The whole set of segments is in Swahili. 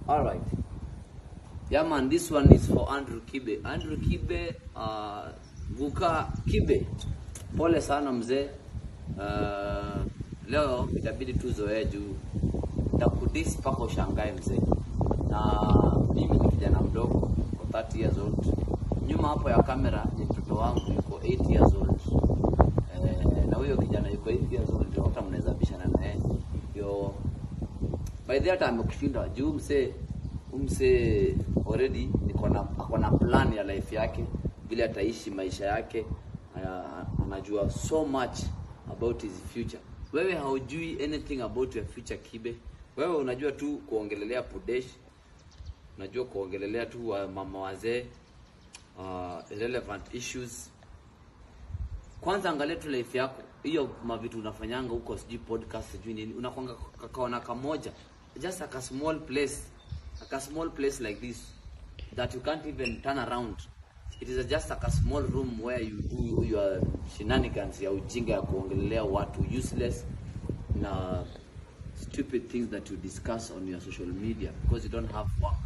All right. Yeah, man, this one is for Andrew Kibe. Andrew Kibe, Vuka Kibe. Pole sana mzee. Leo itabidi tuzoee juu takudisi paka ushangae mzee. Na mimi ni kijana mdogo, kwa 30 years old. Nyuma hapo ya kamera ni mtoto wangu yuko 8 years old. Na huyo kijana yuko 8 years old ndio hata mnaweza bishana naye. Yo by the time ukishinda juu mse already akona plan ya life yake, vile ataishi maisha yake, anajua so much about his future. Wewe haujui anything about your future Kibe. Wewe unajua tu kuongelelea Pudesh, unajua kuongelelea tu wa mama wazee, irrelevant issues. Kwanza angalia tu life yako. Hiyo mavitu unafanyanga huko, sijui podcast, sijui nini, unakwanga kakaona kamoja, just like a small place like this that you can't even turn around. It is just like a small room where you do your shenanigans ya ujinga ya kuongelelea watu useless na stupid things that you discuss on your social media because you don't have work.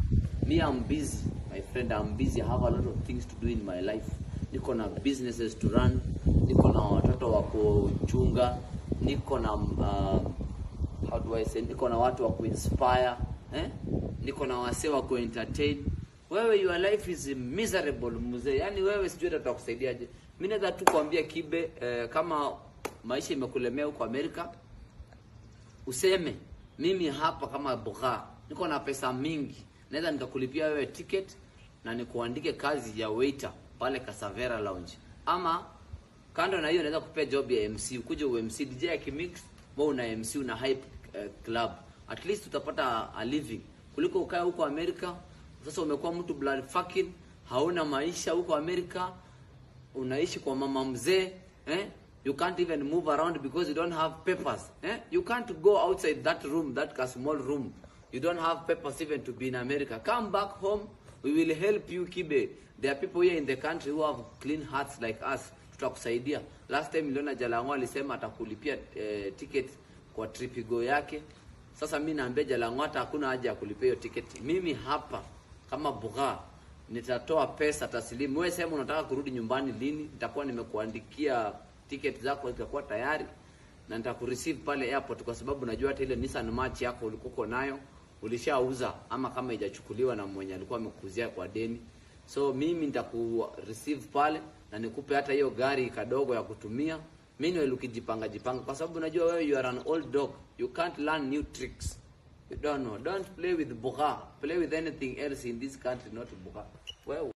Me, I'm busy, my friend, I'm busy. I have a lot of things to do in my life. Niko na businesses to run, niko na watoto wa kuchunga, niko na how do I say, niko na watu wa kuinspire, niko na wasee wa kuentertain. Wewe your life is miserable mzee. Yani wewe sijui tutakusaidiaje. Mimi naweza tu kuambia Kibe, kama maisha imekulemea huko Amerika, useme mimi hapa kama Buga niko na pesa mingi, naweza nikakulipia wewe ticket na nikuandike kazi ya waiter pale Casavera Lounge. Ama kando na hiyo naweza kupea job ya MC, ukuje uMC DJ ya Kimix, wewe una MC una hype club. At least utapata a living kuliko ukae huko Amerika. Sasa umekuwa mtu blood fucking, hauna maisha huko Amerika, unaishi kwa mama mzee, you can't even move around because you don't have papers, you can't go outside that room, that small room. You don't have papers even to be in America. Come back home, we will help you Kibe. There are people here in the country who have clean hearts like us. Tutakusaidia. Last time niliona Jalang'o alisema atakulipia ticket kwa Tripigo yake. Sasa mimi naambia Jalang'o hata hakuna haja ya kulipia hiyo ticket. Mimi hapa kama Buga nitatoa pesa taslimu. Wewe sema unataka kurudi nyumbani lini, nitakuwa nimekuandikia ticket zako zitakuwa tayari na nitakureceive pale airport, kwa sababu najua hata ile Nissan March yako ulikuwa nayo ulishauza, ama kama haijachukuliwa na mwenye alikuwa amekuzia kwa deni. So mimi nitakureceive pale na nikupe hata hiyo gari kadogo ya kutumia. Mimi wewe ukijipanga kwa sababu najua wewe you are an old dog, you can't learn new tricks. You don't know. Don't play with Buga. Play with anything else in this country, not Buga. Well,